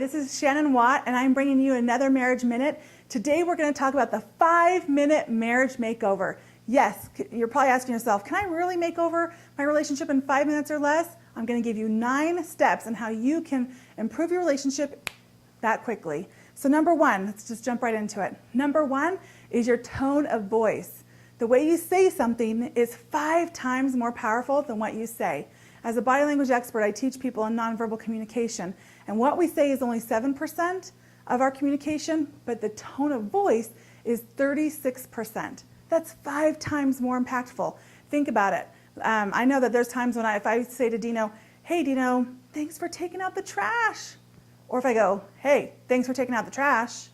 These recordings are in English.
this is Shannon Watt, and I'm bringing you another Marriage Minute. Today we're going to talk about the 5-minute marriage makeover. Yes, you're probably asking yourself, can I really make over my relationship in 5 minutes or less? I'm going to give you 9 steps on how you can improve your relationship that quickly. So number 1, let's just jump right into it. Number 1 is your tone of voice. The way you say something is 5 times more powerful than what you say. As a body language expert, I teach people in nonverbal communication, and what we say is only 7% of our communication, but the tone of voice is 36%. That's 5 times more impactful. Think about it. I know that there's times when if I say to Dino, hey Dino, thanks for taking out the trash. Or if I go, hey, thanks for taking out the trash,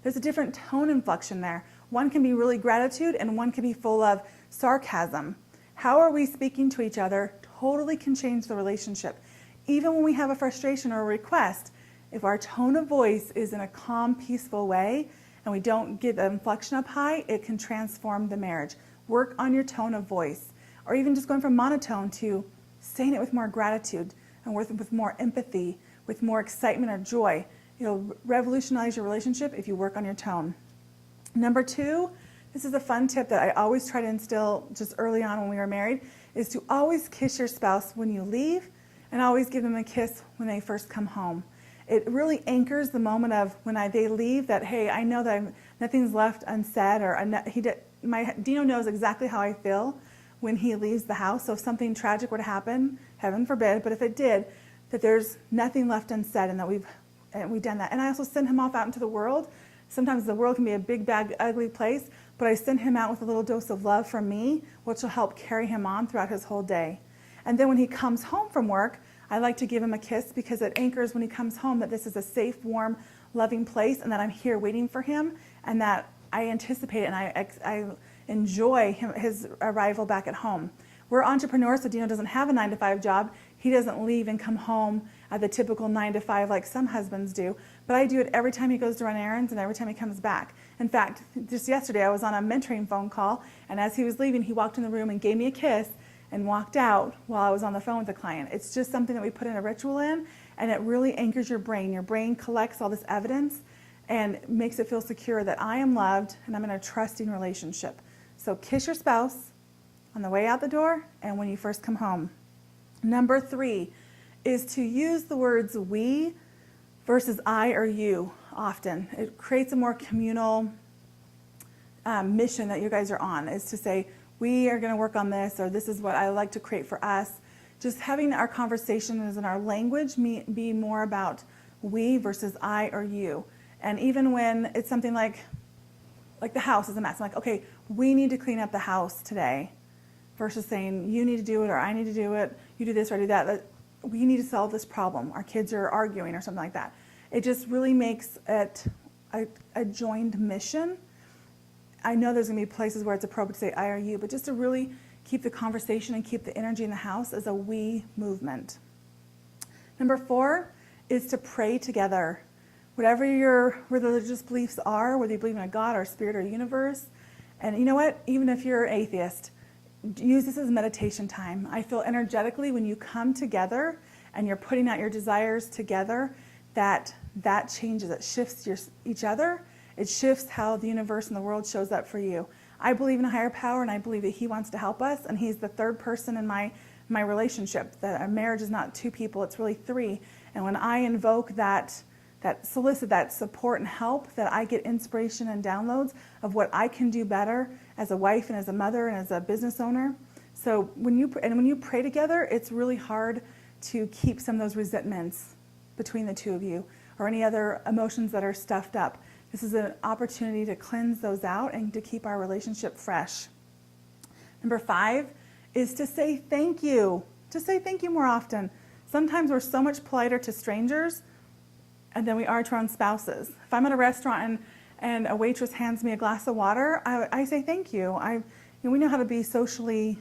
there's a different tone inflection there. One can be really gratitude and one can be full of sarcasm. How are we speaking to each other totally can change the relationship. Even when we have a frustration or a request, if our tone of voice is in a calm, peaceful way, and we don't get the inflection up high, it can transform the marriage. Work on your tone of voice. Or even just going from monotone to saying it with more gratitude and with more empathy, with more excitement or joy. It'll revolutionize your relationship if you work on your tone. Number 2, this is a fun tip that I always try to instill just early on when we were married, is to always kiss your spouse when you leave and always give them a kiss when they first come home. It really anchors the moment of when they leave that, hey, I know that nothing's left unsaid, or Dino knows exactly how I feel when he leaves the house. So if something tragic were to happen, heaven forbid, but if it did, that there's nothing left unsaid and that we've done that. And I also send him off out into the world. Sometimes the world can be a big, bad, ugly place, but I send him out with a little dose of love from me, which will help carry him on throughout his whole day. And then when he comes home from work, I like to give him a kiss because it anchors when he comes home that this is a safe, warm, loving place and that I'm here waiting for him and that I anticipate and I enjoy his arrival back at home. We're entrepreneurs, so Dino doesn't have a 9-to-5 job. He doesn't leave and come home at the typical 9-to-5 like some husbands do, but I do it every time he goes to run errands and every time he comes back. In fact, just yesterday I was on a mentoring phone call, and as he was leaving, he walked in the room and gave me a kiss and walked out while I was on the phone with the client. It's just something that we put in a ritual in, and it really anchors your brain. Your brain collects all this evidence and makes it feel secure that I am loved and I'm in a trusting relationship. So kiss your spouse on the way out the door and when you first come home. Number 3 is to use the words we versus I or you often. It creates a more communal mission that you guys are on, is to say, we are going to work on this, or this is what I like to create for us. Just having our conversations and our language be more about we versus I or you. And even when it's something like the house is a mess, I'm like, okay, we need to clean up the house today, versus saying you need to do it or I need to do it, you do this or I do that. We need to solve this problem. Our kids are arguing or something like that. It just really makes it a joined mission. I know there's going to be places where it's appropriate to say I or you, but just to really keep the conversation and keep the energy in the house as a we movement. Number 4 is to pray together. Whatever your religious beliefs are, whether you believe in a God or a spirit or a universe, and you know what, even if you're an atheist, use this as meditation time. I feel energetically when you come together and you're putting out your desires together, that changes, it shifts each other. It shifts how the universe and the world shows up for you. I believe in a higher power, and I believe that he wants to help us, and he's the third person in my relationship. That a marriage is not 2 people, it's really 3. And when I invoke solicit that support and help, that I get inspiration and downloads of what I can do better as a wife and as a mother and as a business owner. So when you pray together, it's really hard to keep some of those resentments between the 2 of you or any other emotions that are stuffed up. This is an opportunity to cleanse those out and to keep our relationship fresh. Number 5 is to say thank you. To say thank you more often. Sometimes we're so much politer to strangers than we are to our own spouses. If I'm at a restaurant and a waitress hands me a glass of water, I say thank you. We know how to be socially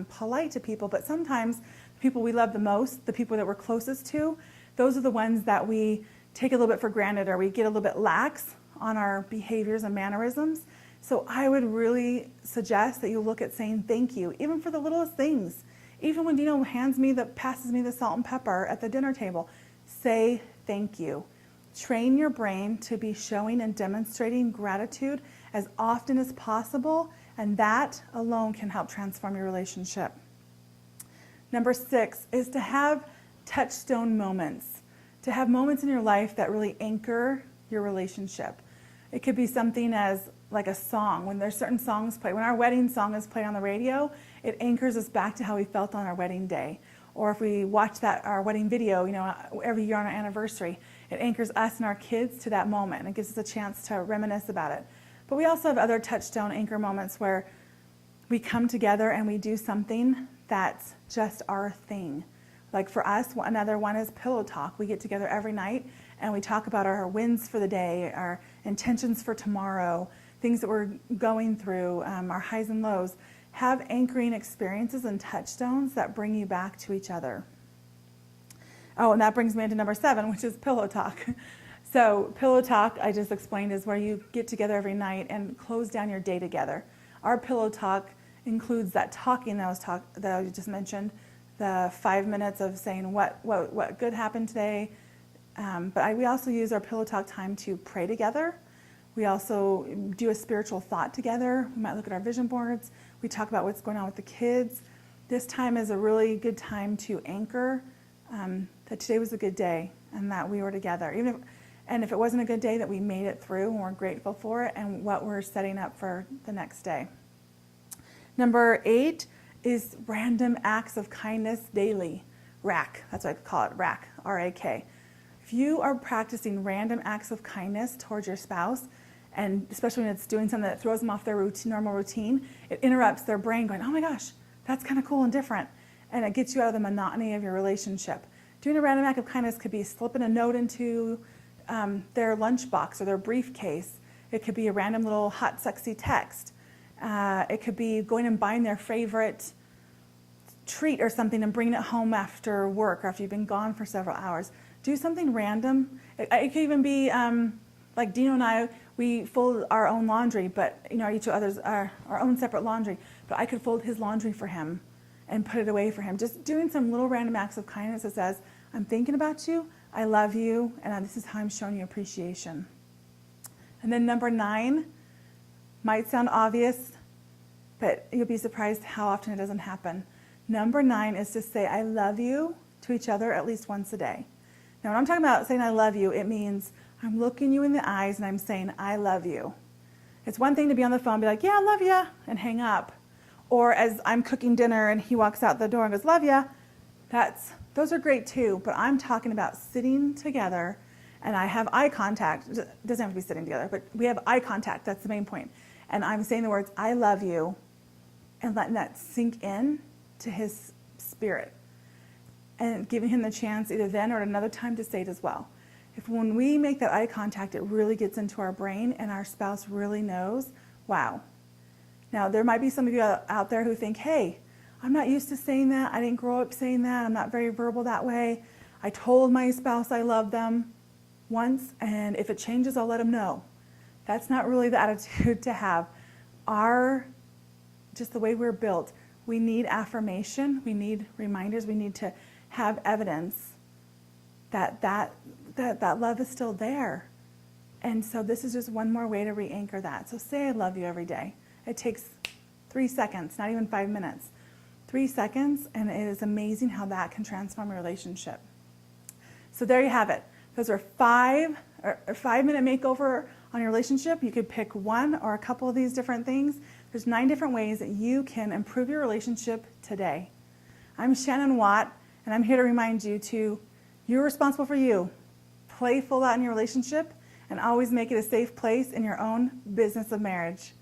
polite to people, but sometimes the people we love the most, the people that we're closest to, those are the ones that we take a little bit for granted, or we get a little bit lax on our behaviors and mannerisms. So I would really suggest that you look at saying thank you, even for the littlest things. Even when Dino passes me the salt and pepper at the dinner table, say thank you. Train your brain to be showing and demonstrating gratitude as often as possible, and that alone can help transform your relationship. Number 6 is to have touchstone moments, to have moments in your life that really anchor your relationship. It could be something as like a song. When there's certain songs played, when our wedding song is played on the radio, it anchors us back to how we felt on our wedding day. Or if we watch our wedding video, every year on our anniversary, it anchors us and our kids to that moment, and it gives us a chance to reminisce about it. But we also have other touchstone anchor moments where we come together and we do something that's just our thing. Like for us, another one is pillow talk. We get together every night and we talk about our wins for the day, our intentions for tomorrow, things that we're going through, our highs and lows. Have anchoring experiences and touchstones that bring you back to each other. Oh, and that brings me into number 7, which is pillow talk. So pillow talk, I just explained, is where you get together every night and close down your day together. Our pillow talk includes that talking that I just mentioned, the 5 minutes of saying what good happened today. But we also use our pillow talk time to pray together. We also do a spiritual thought together. We might look at our vision boards. We talk about what's going on with the kids. This time is a really good time to anchor that today was a good day and that we were together. And if it wasn't a good day, that we made it through and we're grateful for it and what we're setting up for the next day. Number 8 is random acts of kindness daily. RAK, that's what I call it, RAK, R-A-K. If you are practicing random acts of kindness towards your spouse, and especially when it's doing something that throws them off their normal routine, it interrupts their brain going, oh my gosh, that's kind of cool and different. And it gets you out of the monotony of your relationship. Doing a random act of kindness could be slipping a note into their lunchbox or their briefcase. It could be a random little hot, sexy text. It could be going and buying their favorite treat or something and bringing it home after work or after you've been gone for several hours. Do something random. It could even be like Dino and I, we fold our own laundry, but each other's our own separate laundry. But I could fold his laundry for him and put it away for him. Just doing some little random acts of kindness that says, I'm thinking about you, I love you, and this is how I'm showing you appreciation. And then number 9, might sound obvious, but you'll be surprised how often it doesn't happen. Number 9 is to say I love you to each other at least once a day. Now when I'm talking about saying I love you, it means I'm looking you in the eyes and I'm saying I love you. It's one thing to be on the phone and be like, yeah, I love you, and hang up. Or as I'm cooking dinner and he walks out the door and goes, love ya. Those are great too, but I'm talking about sitting together and I have eye contact. It doesn't have to be sitting together, but we have eye contact. That's the main point. And I'm saying the words, I love you, and letting that sink in to his spirit and giving him the chance either then or at another time to say it as well. When we make that eye contact, it really gets into our brain and our spouse really knows, wow. Now, there might be some of you out there who think, hey, I'm not used to saying that. I didn't grow up saying that. I'm not very verbal that way. I told my spouse I love them once, and if it changes, I'll let them know. That's not really the attitude to have. Just the way we're built, we need affirmation. We need reminders. We need to have evidence that love is still there. And so this is just one more way to re-anchor that. So say I love you every day. It takes 3 seconds, not even 5 minutes. 3 seconds, and it is amazing how that can transform your relationship. So there you have it. Those are 5-minute makeover on your relationship. You could pick one or a couple of these different things. There's 9 different ways that you can improve your relationship today. I'm Shannon Watt, and I'm here to remind you you're responsible for you. Play full out in your relationship, and always make it a safe place in your own business of marriage.